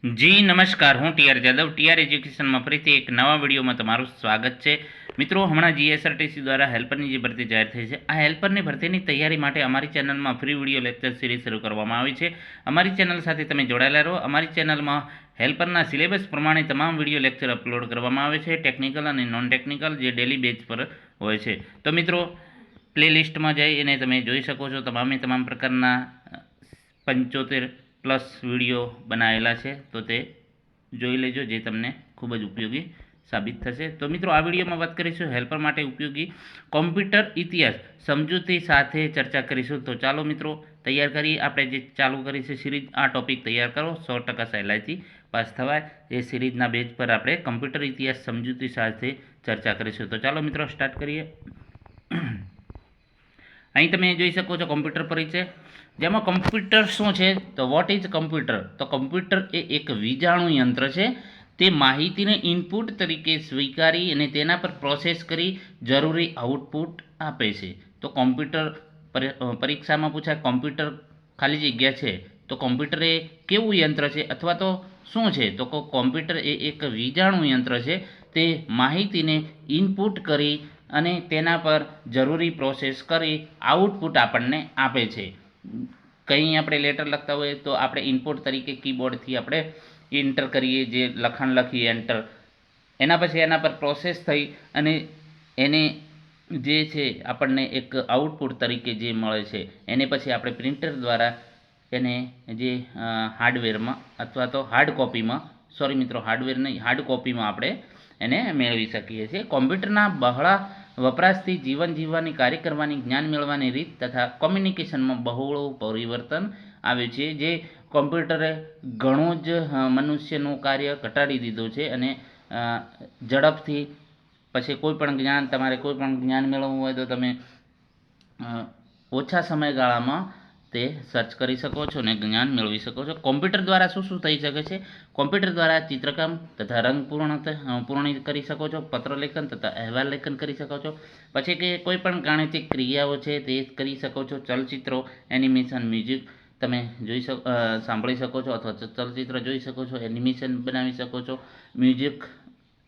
જી નમસ્કાર, હું TR Jadav TR એજ્યુકેશનમાં ફરીથી એક નવા વિડીયોમાં તમારું સ્વાગત છે. મિત્રો, હમણાં જીએસઆરટીસી દ્વારા હેલ્પરની જે ભરતી જાહેર થઈ છે, આ હેલ્પરની ભરતીની તૈયારી માટે અમારી ચેનલમાં ફ્રી વિડીયો લેક્ચર સિરીઝ શરૂ કરવામાં આવી છે. અમારી ચેનલ સાથે તમે જોડાયેલા રહો. અમારી ચેનલમાં હેલ્પરના સિલેબસ પ્રમાણે તમામ વિડીયો લેક્ચર અપલોડ કરવામાં આવે છે, ટેકનિકલ અને નોન ટેકનિકલ, જે ડેલી બેઝ પર હોય છે. તો મિત્રો, પ્લેલિસ્ટમાં જઈને તમે જોઈ શકો છો તમામ પ્રકારના 75+ વિડીયો બનાવેલા છે, તો તે જોઈ લેજો, જે તમને ખૂબ જ ઉપયોગી સાબિત થશે. તો મિત્રો, આ વિડીયોમાં વાત કરીશું હેલ્પર માટે ઉપયોગી કોમ્પ્યુટર ઇતિહાસ સમજૂતી સાથે ચર્ચા કરીશું. તો ચાલો મિત્રો, તૈયાર કરીએ. આપણે જે ચાલુ કરી છે સિરીઝ, આ ટોપિક તૈયાર કરો, 100% સહેલાઈથી પાસ થવાય. એ સિરીઝના બેઝ પર આપણે કોમ્પ્યુટર ઇતિહાસ સમજૂતી સાથે ચર્ચા કરીશું. તો ચાલો મિત્રો, સ્ટાર્ટ કરીએ. અહીં તમે જોઈ શકો છો કોમ્પ્યુટર પરિચય, જેમાં કોમ્પ્યુટર શું છે, તો વોટ ઇઝ કમ્પ્યુટર? તો કમ્પ્યુટર એ એક વીજાણુ યંત્ર છે. તે માહિતીને ઇનપુટ તરીકે સ્વીકારી અને તેના પર પ્રોસેસ કરી જરૂરી આઉટપુટ આપે છે. તો કોમ્પ્યુટર પરીક્ષામાં પૂછાય, કોમ્પ્યુટર ખાલી જગ્યા છે, તો કોમ્પ્યુટર એ કેવું યંત્ર છે અથવા તો શું છે? તો કોમ્પ્યુટર એ એક વીજાણુ યંત્ર છે. તે માહિતીને ઇનપુટ કરી અને તેના પર જરૂરી પ્રોસેસ કરી આઉટપુટ આપણને આપે છે. કંઈ આપણે લેટર લખતા હોઈએ તો આપણે ઇનપુટ તરીકે કીબોર્ડથી આપણે એન્ટર કરીએ, જે લખાણ લખીએ એન્ટર, એના પછી એના પર પ્રોસેસ થઈ અને એને જે છે આપણને એક આઉટપુટ તરીકે જે મળે છે, એને પછી આપણે પ્રિન્ટર દ્વારા એને જે હાર્ડવેરમાં અથવા તો હાર્ડ કોપીમાં, સોરી મિત્રો, હાર્ડવેર નહીં, હાર્ડ કોપીમાં આપણે એને મેળવી શકીએ છીએ. કોમ્પ્યુટરના બહોળા વપરાશથી જીવન જીવવાની, કાર્ય કરવાની, જ્ઞાન મેળવવાની રીત તથા કોમ્યુનિકેશનમાં બહોળું પરિવર્તન આવ્યું છે. જે કોમ્પ્યુટરે ઘણું જ મનુષ્યનું કાર્ય ઘટાડી દીધું છે અને ઝડપથી પછી તમારે કોઈ પણ જ્ઞાન મેળવવું હોય તો તમે ઓછા સમયગાળામાં તે સર્ચ કરી શકો છો અને જ્ઞાન મેળવી શકો છો. કોમ્પ્યુટર દ્વારા શું શું થઈ શકે છે? કોમ્પ્યુટર દ્વારા ચિત્રકામ તથા રંગ પૂર્ણ કરી શકો છો, પત્રલેખન તથા અહેવાલ લેખન કરી શકો છો. પછી કે કોઈ પણ ગાણિતિક ક્રિયાઓ છે તે કરી શકો છો. ચલચિત્રો, એનિમેશન, મ્યુઝિક તમે સાંભળી શકો છો, અથવા ચલચિત્ર જોઈ શકો છો, એનિમેશન બનાવી શકો છો, મ્યુઝિક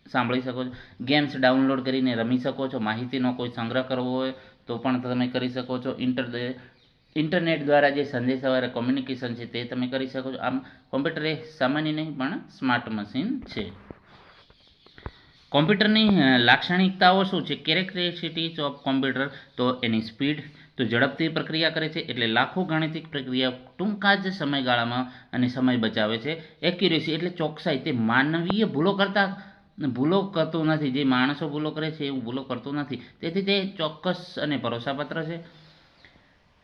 સાંભળી શકો છો, ગેમ્સ ડાઉનલોડ કરીને રમી શકો છો, માહિતીનો કોઈ સંગ્રહ કરવો હોય તો પણ તમે કરી શકો છો. ઇન્ટરનેટ દ્વારા જે સંદેશાવ્યવહાર કોમ્યુનિકેશન છે તે તમે કરી શકો છો. આમ કોમ્પ્યુટર એ સામાન્ય નહીં પણ સ્માર્ટ મશીન છે. કોમ્પ્યુટરની લાક્ષણિકતાઓ શું છે? કેરેક્ટરિસ્ટિક્સ ઓફ કોમ્પ્યુટર, તો એની સ્પીડ, તો ઝડપથી પ્રક્રિયા કરે છે, એટલે લાખો ગાણિતિક પ્રક્રિયા ટૂંકા જ સમયગાળામાં અને સમય બચાવે છે. એક્યુરેસી એટલે ચોકસાઈ, તે માનવીય ભૂલો કરતું નથી. જે માણસો ભૂલો કરે છે એવું ભૂલો કરતું નથી, તેથી તે ચોક્કસ અને ભરોસાપાત્ર છે.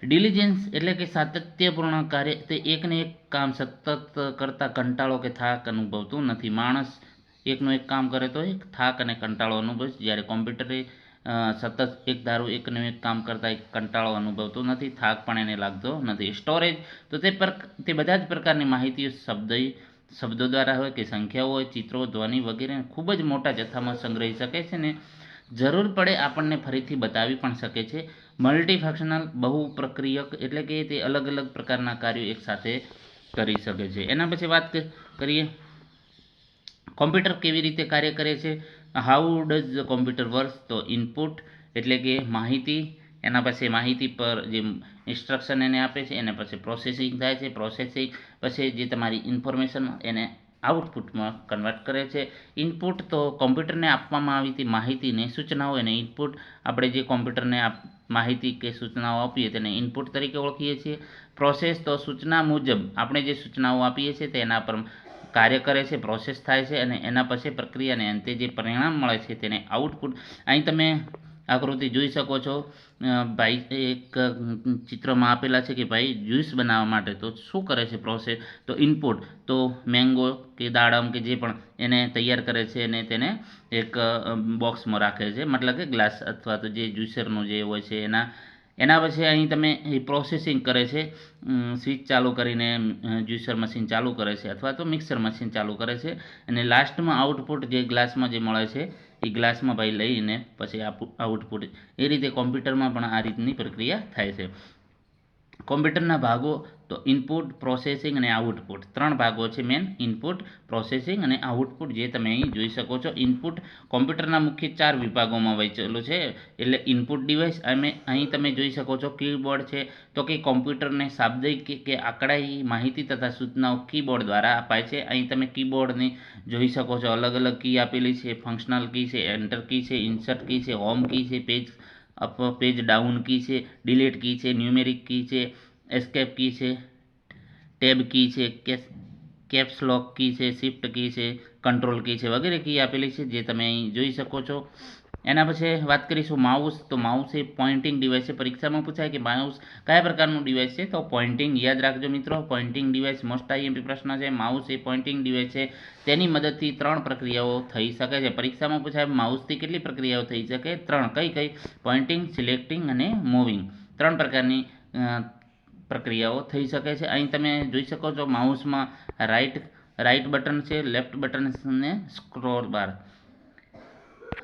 ડિલિજન્સ એટલે કે સાતત્યપૂર્ણ કાર્ય, તે એકને એક કામ સતત કરતા કંટાળો કે થાક અનુભવતું નથી. માણસ એકનું એક કામ કરે તો એક થાક અને કંટાળો અનુભવે છે, જ્યારે કોમ્પ્યુટરે સતત એક ધારું એકનું એક કામ કરતાં એક કંટાળો અનુભવતો નથી, થાક પણ એને લાગતો નથી. સ્ટોરેજ, તો તે બધા જ પ્રકારની માહિતીઓ શબ્દો દ્વારા હોય કે સંખ્યાઓ હોય, ચિત્રો, ધ્વનિ વગેરે ખૂબ જ મોટા જથ્થામાં સંગ્રહી શકે છે ને જરૂર પડે આપણને ફરીથી બતાવી પણ શકે છે. મલ્ટીફંક્શનલ, બહુપ્રક્રિયક એટલે કે તે અલગ અલગ પ્રકારના કાર્યો એકસાથે કરી શકે છે. એના પછી વાત કરીએ કોમ્પ્યુટર કેવી રીતે કાર્ય કરે છે. How does computer work? તો ઇનપુટ એટલે કે માહિતી, એના પછી માહિતી પર જે ઇન્સ્ટ્રક્શન એને આપે છે, એને પછી પ્રોસેસિંગ થાય છે, પ્રોસેસિંગ પછી જે તમારી ઇન્ફોર્મેશન એને આઉટપુટમાં કન્વર્ટ કરે છે. ઇનપુટ, તો કોમ્પ્યુટરને આપવામાં આવી હતી માહિતીને સૂચનાઓ, એને ઇનપુટ, આપણે જે કોમ્પ્યુટરને માહિતી કે સૂચનાઓ આપીએ તેને ઇનપુટ તરીકે ઓળખીએ છીએ. પ્રોસેસ, તો સૂચના મુજબ આપણે જે સૂચનાઓ આપીએ છીએ તેના પર કાર્ય કરે છે, પ્રોસેસ થાય છે અને એના પછી પ્રક્રિયાને અંતે જે પરિણામ મળે છે તેને આઉટપુટ. અહીં તમે આકૃતિ જોઈ શકો છો. ભાઈ એક ચિત્રમાં આપેલા છે કે ભાઈ જ્યુસ બનાવવા માટે તો શું કરે છે પ્રોસેસ? તો ઇનપુટ, તો મેંગો કે દાડમ કે જે પણ એને તૈયાર કરે છે અને તેને એક બોક્સમાં રાખે છે, મતલબ કે ગ્લાસ અથવા તો જે જ્યુસરનું જે હોય છે એના પછી અહીં તમે એ પ્રોસેસિંગ કરે છે, સ્વિચ ચાલુ કરીને જ્યુસર મશીન ચાલુ કરે છે અથવા તો મિક્સર મશીન ચાલુ કરે છે, અને લાસ્ટમાં આઉટપુટ જે ગ્લાસમાં જે મળે છે એ ગ્લાસમાં ભાઈ લઈને પછી આઉટપુટ. એ રીતે કોમ્પ્યુટરમાં પણ આ રીતની પ્રક્રિયા થાય છે. કોમ્પ્યુટરના ભાગો તો ઇનપુટ, પ્રોસેસિંગ અને આઉટપુટ 3 ભાગો છે મેન: ઇનપુટ, પ્રોસેસિંગ અને આઉટપુટ, જે તમે અહીં જોઈ શકો છો. ઇનપુટ કોમ્પ્યુટરના મુખ્ય 4 વિભાગોમાં વહેંચેલું છે. એટલે ઇનપુટ ડિવાઇસ, અહીં તમે જોઈ શકો છો કીબોર્ડ છે, તો કે કોમ્પ્યુટરને શાબ્દિક કે આંકડાઈ માહિતી તથા સૂચનાઓ કીબોર્ડ દ્વારા અપાય છે. અહીં તમે કીબોર્ડની જોઈ શકો છો, અલગ અલગ કી આપેલી છે: ફંક્શનલ કી છે, એન્ટર કી છે, ઇન્સર્ટ કી છે, હોમ કી છે, પેજ અપ પેજ ડાઉન કી છે, ડિલીટ કી છે, ન્યુમેરિક કી છે, એસ્કેપ કી છે, ટેબ કી છે, કેપ્સ લોક કી છે, શિફ્ટ કી છે, કંટ્રોલ કી છે વગેરે કી આપેલી છે, જે તમે અહીં જોઈ શકો છો. એના પછી વાત કરીશું માઉસ. તો માઉસ એ પોઇન્ટિંગ ડિવાઇસ છે. પરીક્ષામાં પૂછાય કે માઉસ કયા પ્રકારનું ડિવાઇસ છે, તો પોઇન્ટિંગ. યાદ રાખજો મિત્રો, પોઇન્ટિંગ ડિવાઇસ મોસ્ટ આઈએમપી પ્રશ્ન છે. માઉસ એ પોઇન્ટિંગ ડિવાઇસ છે. તેની મદદથી 3 પ્રક્રિયાઓ થઈ શકે છે. પરીક્ષામાં પૂછાય માઉસથી કેટલી પ્રક્રિયાઓ થઈ શકે? 3. કઈ? પોઇન્ટિંગ, સિલેક્ટિંગ અને મૂવિંગ. 3 પ્રકારની પ્રક્રિયાઓ થઈ શકે છે. અહીં તમે જોઈ શકો છો માઉસમાં રાઈટ બટન છે, લેફ્ટ બટન અને સ્ક્રોલ બાર.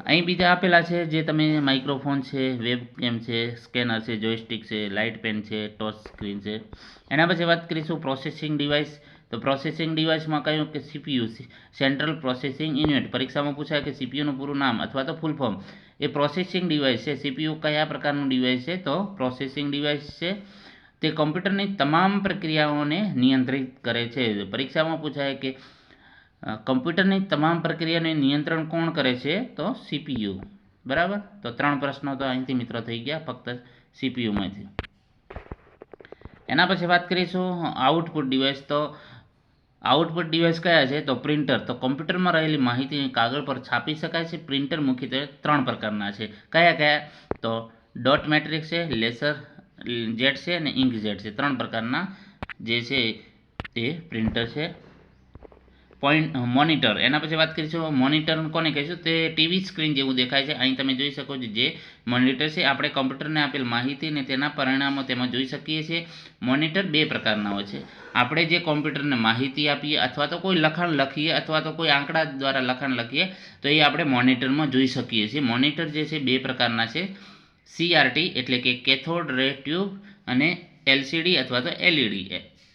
અહીં બીજા આપેલા છે, જે તમે માઇક્રોફોન છે, વેબકેમ છે, સ્કેનર છે, જોયસ્ટિક છે, લાઇટ પેન છે, ટચ સ્ક્રીન છે. એના પછી વાત કરીશું પ્રોસેસિંગ ડિવાઇસ. તો પ્રોસેસિંગ ડિવાઇસમાં કહ્યું કે સીપીયુ, સેન્ટ્રલ પ્રોસેસિંગ યુનિટ. પરીક્ષામાં પૂછાય કે સીપીયુનું પૂરું નામ અથવા તો ફૂલ ફોર્મ. એ પ્રોસેસિંગ ડિવાઇસ છે. સીપીયુ કયા પ્રકારનું ડિવાઇસ છે, તો પ્રોસેસિંગ ડિવાઇસ છે. તે કમ્પ્યુટરની તમામ પ્રક્રિયાઓને નિયંત્રિત કરે છે. પરીક્ષામાં પૂછાય કે કમ્પ્યુટરની તમામ પ્રક્રિયાને નિયંત્રણ કોણ કરે છે, તો સીપીયુ. બરાબર. તો 3 પ્રશ્નો તો અહીંથી મિત્રો થઈ ગયા ફક્ત સીપીયુમાંથી. એના પછી વાત કરીશું આઉટપુટ ડિવાઇસ. તો આઉટપુટ ડિવાઇસ કયા છે, તો પ્રિન્ટર. તો કમ્પ્યુટરમાં રહેલી માહિતી કાગળ પર છાપી શકાય છે. પ્રિન્ટર મુખ્યત્વે 3 પ્રકારના છે. કયા? તો ડોટ મેટ્રિક છે, લેસર જેટ છે અને ઇંકજેટ છે. 3 પ્રકારના જે છે તે પ્રિન્ટર છે. મોનિટર. એના પછી વાત કરીશું મોનિટર કોને કહીશું, તે ટીવી સ્ક્રીન જેવું દેખાય છે. અહીં તમે જોઈ શકો છો જે મોનિટર છે, આપણે કમ્પ્યુટરને આપેલ માહિતી અને તેના પરિણામો તેમાં જોઈ શકીએ છીએ. મોનિટર 2 પ્રકારના હોય છે. આપણે જે કોમ્પ્યુટરને માહિતી આપીએ અથવા તો કોઈ લખાણ લખીએ અથવા તો કોઈ આંકડા દ્વારા લખાણ લખીએ, તો એ આપણે મોનિટરમાં જોઈ શકીએ છીએ. મોનિટર જે છે 2 પ્રકારના છે: CRT એટલે કે કેથોડ રે ટ્યુબ અને LCD અથવા તો LED.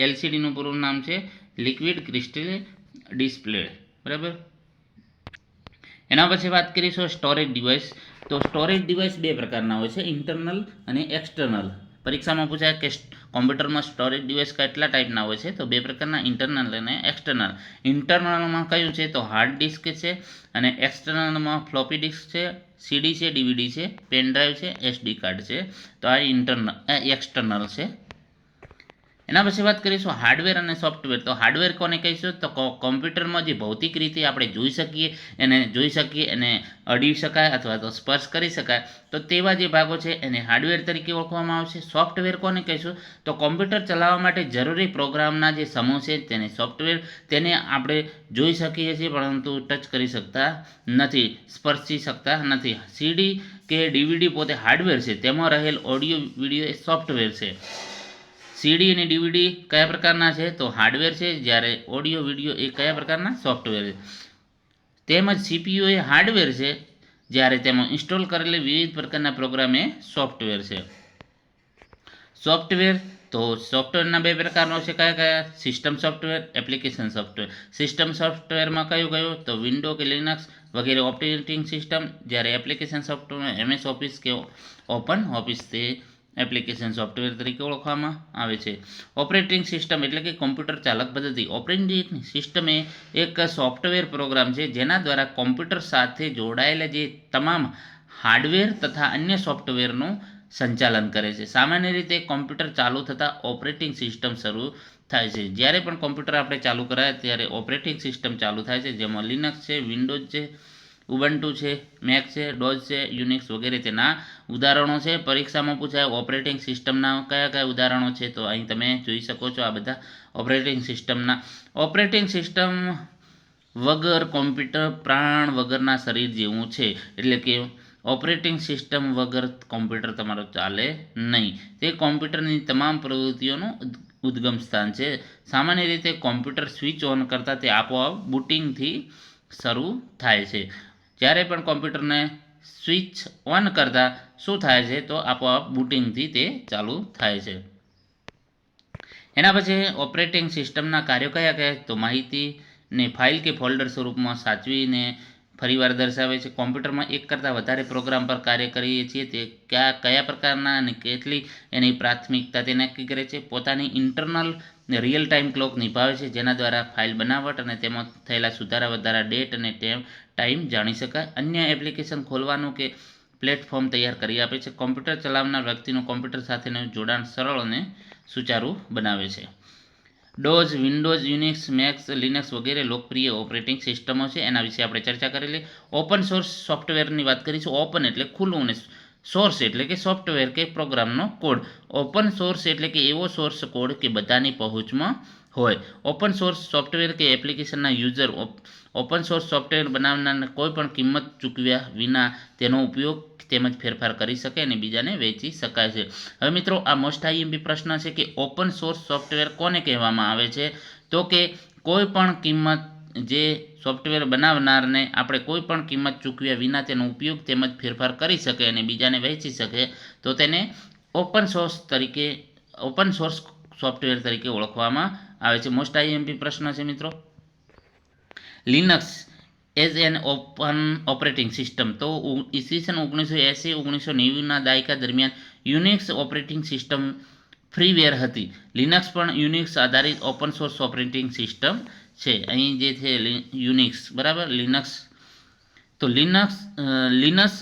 LCDનું પૂરું નામ છે લિક્વિડ ક્રિસ્ટલ ડિસ્પ્લે. બરાબર. એના પછી વાત કરીશું સ્ટોરેજ ડિવાઇસ. તો સ્ટોરેજ ડિવાઇસ 2 પ્રકારના હોય છે: ઇન્ટરનલ અને એક્સટર્નલ. પરીક્ષામાં પૂછાય કે કોમ્પ્યુટરમાં સ્ટોરેજ ડિવાઇસ કેટલા ટાઈપના હોય છે, તો 2 પ્રકારના: ઇન્ટરનલ અને એક્સટર્નલ. ઇન્ટરનલમાં કયું છે, તો હાર્ડ ડિસ્ક છે, અને એક્સટર્નલમાં ફ્લોપી ડિસ્ક છે, CD છે, DVD છે, પેન ડ્રાઈવ છે, SD કાર્ડ છે. તો આ એક્સટર્નલ છે. એના પછી વાત કરીશું હાર્ડવેર અને સોફ્ટવેર. તો હાર્ડવેર કોને કહીશું, તો કોમ્પ્યુટરમાં જે ભૌતિક રીતે આપણે જોઈ શકીએ એને અડી શકાય અથવા તો સ્પર્શ કરી શકાય, તો તેવા જે ભાગો છે એને હાર્ડવેર તરીકે ઓળખવામાં આવશે. સોફ્ટવેર કોને કહીશું, તો કોમ્પ્યુટર ચલાવવા માટે જરૂરી પ્રોગ્રામના જે સમૂહ છે તેને સોફ્ટવેર. તેને આપણે જોઈ શકીએ છીએ પરંતુ ટચ કરી શકતા નથી, સ્પર્શી શકતા નથી. CD કે DVD પોતે હાર્ડવેર છે, તેમાં રહેલ ઓડિયો વિડીયો એ સોફ્ટવેર છે. CD અને DVD કયા પ્રકારના છે, તો હાર્ડવેર છે, જ્યારે ઓડિયો વિડીયો એ કયા પ્રકારના સોફ્ટવેર છે. તેમજ CPU એ હાર્ડવેર છે, જ્યારે તેમાં ઇન્સ્ટોલ કરેલી વિવિધ પ્રકારના પ્રોગ્રામ એ સોફ્ટવેર છે. સોફ્ટવેર. તો સોફ્ટવેરના 2 પ્રકારનો છે. કયા? System software, application software. System સોફ્ટવેરમાં કયું? તો વિન્ડો કે લિનક્સ વગેરે ઓપરેટિંગ સિસ્ટમ, જ્યારે એપ્લિકેશન સોફ્ટવેર MS ઓફિસ કે ઓપન ઓફિસ તે એપ્લિકેશન સોફ્ટવેર તરીકે ઓળખવામાં આવે છે. ઓપરેટિંગ સિસ્ટમ એટલે કે કોમ્પ્યુટર ચાલક પદ્ધતિ. ઓપરેટિંગ સિસ્ટમ એ એક સોફ્ટવેર પ્રોગ્રામ છે, જેના દ્વારા કોમ્પ્યુટર સાથે જોડાયેલા જે તમામ હાર્ડવેર તથા અન્ય સોફ્ટવેરનું સંચાલન કરે છે. સામાન્ય રીતે કોમ્પ્યુટર ચાલુ થતાં ઓપરેટિંગ સિસ્ટમ શરૂ થાય છે. જ્યારે પણ કોમ્પ્યુટર આપણે ચાલુ કરાય ત્યારે ઓપરેટિંગ સિસ્ટમ ચાલુ થાય છે, જેમાં લિનક્સ છે, વિન્ડોઝ છે, ઉબન્ટુ છે, મેક છે, ડોઝ છે, યુનિક્સ વગેરે તેના ઉદાહરણો છે. પરીક્ષામાં પૂછાય ઓપરેટિંગ સિસ્ટમના કયા ઉદાહરણો છે, તો અહીં તમે જોઈ શકો છો આ બધા ઓપરેટિંગ સિસ્ટમના. ઓપરેટિંગ સિસ્ટમ વગર કોમ્પ્યુટર પ્રાણ વગરના શરીર જેવું છે. એટલે કે ઓપરેટિંગ સિસ્ટમ વગર કોમ્પ્યુટર તમારું ચાલે નહીં. તે કોમ્પ્યુટરની તમામ પ્રવૃત્તિઓનું ઉદ્ગમ સ્થાન છે. સામાન્ય રીતે કોમ્પ્યુટર સ્વિચ ઓન કરતાં તે આપોઆપ બુટિંગથી શરૂ થાય છે. જ્યારે પણ કોમ્પ્યુટરને સ્વિચ ઓન કરતાં શું થાય છે, તો આપોઆપ બુટિંગથી તે ચાલુ થાય છે. એના પછી ઓપરેટિંગ સિસ્ટમના કાર્યો કયા કયા, તો માહિતીને ફાઇલ કે ફોલ્ડર સ્વરૂપમાં સાચવીને ફરીવાર દર્શાવે છે. કોમ્પ્યુટરમાં એક કરતાં વધારે પ્રોગ્રામ પર કાર્ય કરીએ છીએ તે કયા પ્રકારના અને કેટલી એની પ્રાથમિકતા તે નક્કી કરે છે. પોતાની ઇન્ટરનલ રિયલ ટાઈમ ક્લોક નિભાવે છે, જેના દ્વારા ફાઇલ બનાવટ અને તેમાં થયેલા સુધારા વધારા ડેટ અને ટાઈમ જાણી શકાય. અન્ય એપ્લિકેશન ખોલવાનું કે પ્લેટફોર્મ તૈયાર કરી આપે છે. કોમ્પ્યુટર ચલાવનાર વ્યક્તિનું કોમ્પ્યુટર સાથેનું જોડાણ સરળ અને સુચારું બનાવે છે. DOS, Windows, Unix, Macs, Linux વગેરે લોકપ્રિય ઓપરેટિંગ સિસ્ટમો છે. એના વિશે આપણે ચર્ચા કરેલી. ઓપન સોર્સ સોફ્ટવેરની વાત કરીશું. ઓપન એટલે ખુલ્લું અને સોર્સ એટલે કે સોફ્ટવેર કે પ્રોગ્રામનો કોડ. ઓપન સોર્સ એટલે કે એવો સોર્સ કોડ કે બધાની પહોંચમાં હોય. ઓપન સોર્સ સોફ્ટવેર કે એપ્લિકેશનના યુઝર ઓપન સોર્સ સોફ્ટવેર બનાવનારને કોઈ પણ કિંમત ચૂકવ્યા વિના તેનો ઉપયોગ તેમજ ફેરફાર કરી શકે અને બીજાને વેચી શકાય છે. હવે મિત્રો, આ મોસ્ટ આઈએમપી પ્રશ્ન છે કે ઓપન સોર્સ સોફ્ટવેર કોને કહેવામાં આવે છે, તો કે કોઈ પણ કિંમત જે સોફ્ટવેર બનાવનારને આપણે કોઈ પણ કિંમત ચૂકવ્યા વિના તેનો ઉપયોગ તેમજ ફેરફાર કરી શકે અને બીજાને વહેંચી શકે, તો તેને ઓપન સોર્સ સોફ્ટવેર તરીકે ઓળખવામાં આવે છે. મોસ્ટ આઈએમપી પ્રશ્ન છે મિત્રો. Linux as an open operating system, તો ઈસવીસન 1980-1990ના દાયકા દરમિયાન યુનિક્સ ઓપરેટિંગ સિસ્ટમ ફ્રીવેર હતી. લિનક્સ પણ યુનિક્સ આધારિત ઓપન સોર્સ ઓપરેટિંગ સિસ્ટમ છે. અહીં જે છે યુનિક્સ, બરાબર, લિનક્સ. તો લિનસ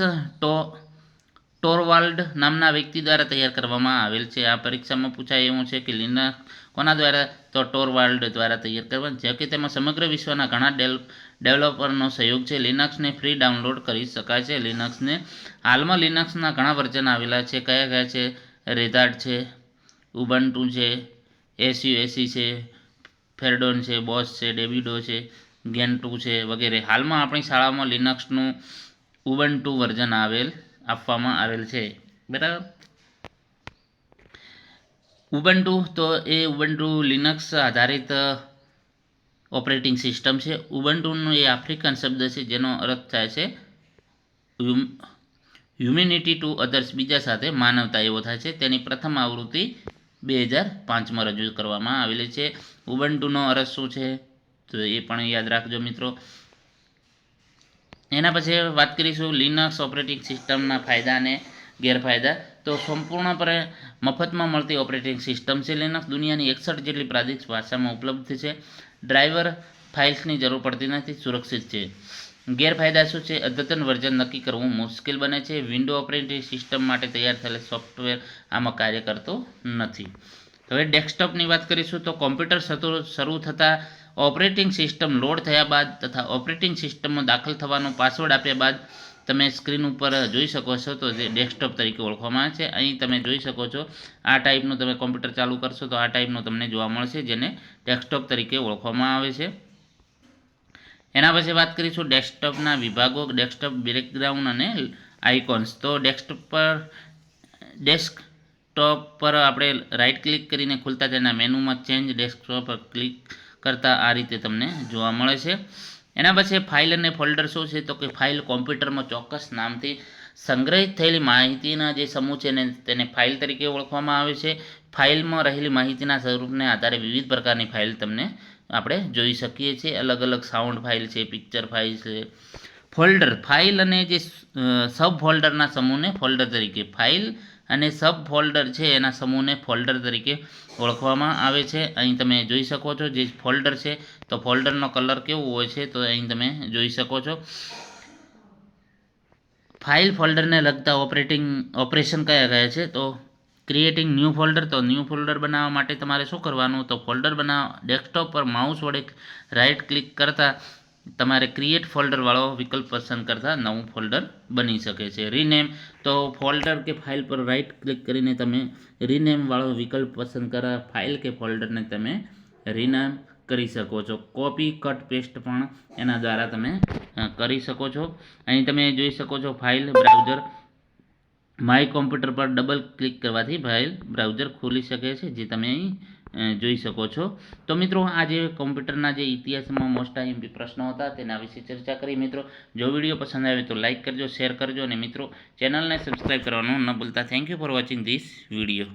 ટોરવાલ્ડ નામના વ્યક્તિ દ્વારા તૈયાર કરવામાં આવેલ છે. આ પરીક્ષામાં પૂછાય એવું છે કે લિનક્સ કોના દ્વારા, તો ટોરવાલ્ડ દ્વારા તૈયાર કરવામાં, જે કે તેમાં સમગ્ર વિશ્વના ઘણા ડેવલપરનો સહયોગ છે. લિનક્સને ફ્રી ડાઉનલોડ કરી શકાય છે. હાલમાં લિનક્સના ઘણા વર્ઝન આવેલા છે. કયા કયા છે? રેધાટ છે, ઉબન્ટુ છે, એસયુએસી છે, ફેરડોન છે, બોસ છે, ડેવિડો છે, ગેન્ટુ છે વગેરે. હાલમાં આપણી શાળામાં લિનક્સનું ઉબન્ટુ વર્ઝન આપવામાં આવેલ છે, બરાબર. ઉબન્ટુ, તો એ ઉબન્ટુ લિનક્સ આધારિત ઓપરેટિંગ સિસ્ટમ છે. ઉબન્ટુનો એ આફ્રિકન શબ્દ છે જેનો અર્થ થાય છે હ્યુમેનિટી ટુ અધર્સ, બીજા સાથે માનવતા એવો થાય છે. તેની પ્રથમ આવૃત્તિ 2005માં રજૂ કરવામાં આવેલી છે. ઉબન્ટુનો અર્થ શું છે, તો એ પણ યાદ રાખજો મિત્રો. એના પછી વાત કરીશું લિનક્સ ઓપરેટિંગ સિસ્ટમના ફાયદા અને ગેરફાયદા. તો સંપૂર્ણપણે મફતમાં મળતી ઓપરેટિંગ સિસ્ટમ છે. લિનક્સ દુનિયાની 61 જેટલી પ્રાદેશિક ભાષામાં ઉપલબ્ધ છે. ડ્રાઈવર ફાઇલ્સની જરૂર પડતી નથી, સુરક્ષિત છે. ગેરફાયદા શું છે? અદ્યતન વર્ઝન નક્કી કરવું મુશ્કેલ બને છે. વિન્ડો ઓપરેટિંગ સિસ્ટમ માટે તૈયાર થયેલ સોફ્ટવેર આમાં કાર્ય કરતો નથી. હવે ડેસ્કટોપની વાત કરીશું. તો કોમ્પ્યુટર શરૂ થતાં ઓપરેટિંગ સિસ્ટમ લોડ થયા બાદ તથા ઓપરેટિંગ સિસ્ટમમાં દાખલ થવાનો પાસવર્ડ આપ્યા બાદ તમે સ્ક્રીન ઉપર જોઈ શકો છો, તો જે ડેસ્કટોપ તરીકે ઓળખવામાં આવે છે. અહીં તમે જોઈ શકો છો, આ ટાઈપનું તમે કોમ્પ્યુટર ચાલુ કરશો તો આ ટાઈપનું તમને જોવા મળશે, જેને ડેસ્કટોપ તરીકે ઓળખવામાં આવે છે. એના પછી વાત કરીશું ડેસ્કટોપના વિભાગો, ડેસ્કટોપ બેકગ્રાઉન્ડ અને આઇકોન્સ. તો ડેસ્કટોપ પર આપણે રાઈટ ક્લિક કરીને ખુલતા તેના મેનુમાં ચેન્જ ડેસ્કટોપ પર ક્લિક કરતાં આ રીતે તમને જોવા મળે છે. એના પછી ફાઇલ અને ફોલ્ડર શું છે, તો કે ફાઇલ કોમ્પ્યુટરમાં ચોક્કસ નામથી સંગ્રહિત થયેલી માહિતીના જે સમૂહ છે તેને ફાઇલ તરીકે ઓળખવામાં આવે છે. ફાઇલમાં રહેલી માહિતીના સ્વરૂપને આધારે વિવિધ પ્રકારની ફાઇલ તમને આપણે જોઈ શકીએ છીએ. અલગ અલગ સાઉન્ડ ફાઇલ છે, પિક્ચર ફાઇલ છે. ફોલ્ડર, ફાઇલ અને જે સબ ફોલ્ડરના સમૂહને ફોલ્ડર તરીકે, ફાઇલ અને સબ ફોલ્ડર છે એના સમૂહને ફોલ્ડર તરીકે ઓળખવામાં આવે છે. અહીં તમે જોઈ શકો છો જે ફોલ્ડર છે, તો ફોલ્ડરનો કલર કેવો હોય છે, તો અહીં તમે જોઈ શકો છો. ફાઇલ ફોલ્ડરને લગતા ઓપરેશન કયા કયા છે, તો ક્રિએટિંગ ન્યૂ ફોલ્ડર. તો ન્યૂ ફોલ્ડર બનાવવા માટે તમારે શું કરવાનું, તો ફોલ્ડર ડેસ્કટોપ પર માઉસ વડે રાઇટ ક્લિક કરતાં તમારે ક્રિએટ ફોલ્ડરવાળો વિકલ્પ પસંદ કરતાં નવું ફોલ્ડર બની શકે છે. રીનેમ, તો ફોલ્ડર કે ફાઇલ પર રાઇટ ક્લિક કરીને તમે રીનેમવાળો વિકલ્પ પસંદ કરવા ફાઇલ કે ફોલ્ડરને તમે રીનેમ કરી શકો છો. કોપી, કટ, પેસ્ટ પણ એના દ્વારા તમે કરી શકો છો. અહીં તમે જોઈ શકો છો ફાઇલ બ્રાઉઝર. માય કોમ્પ્યુટર પર ડબલ ક્લિક કરવાથી ફાઇલ બ્રાઉઝર ખુલી શકે છે, જે તમે અહીં જોઈ શકો છો. તો મિત્રો, આ જે કોમ્પ્યુટરના જે ઇતિહાસમાં મોસ્ટ આઈએમપી પ્રશ્નો હતા તેના વિશે ચર્ચા કરી. મિત્રો, જો વિડીયો પસંદ આવે તો લાઇક કરજો, શેર કરજો અને મિત્રો ચેનલને સબસ્ક્રાઈબ કરવાનું ન ભૂલતા. Thank you for watching this video.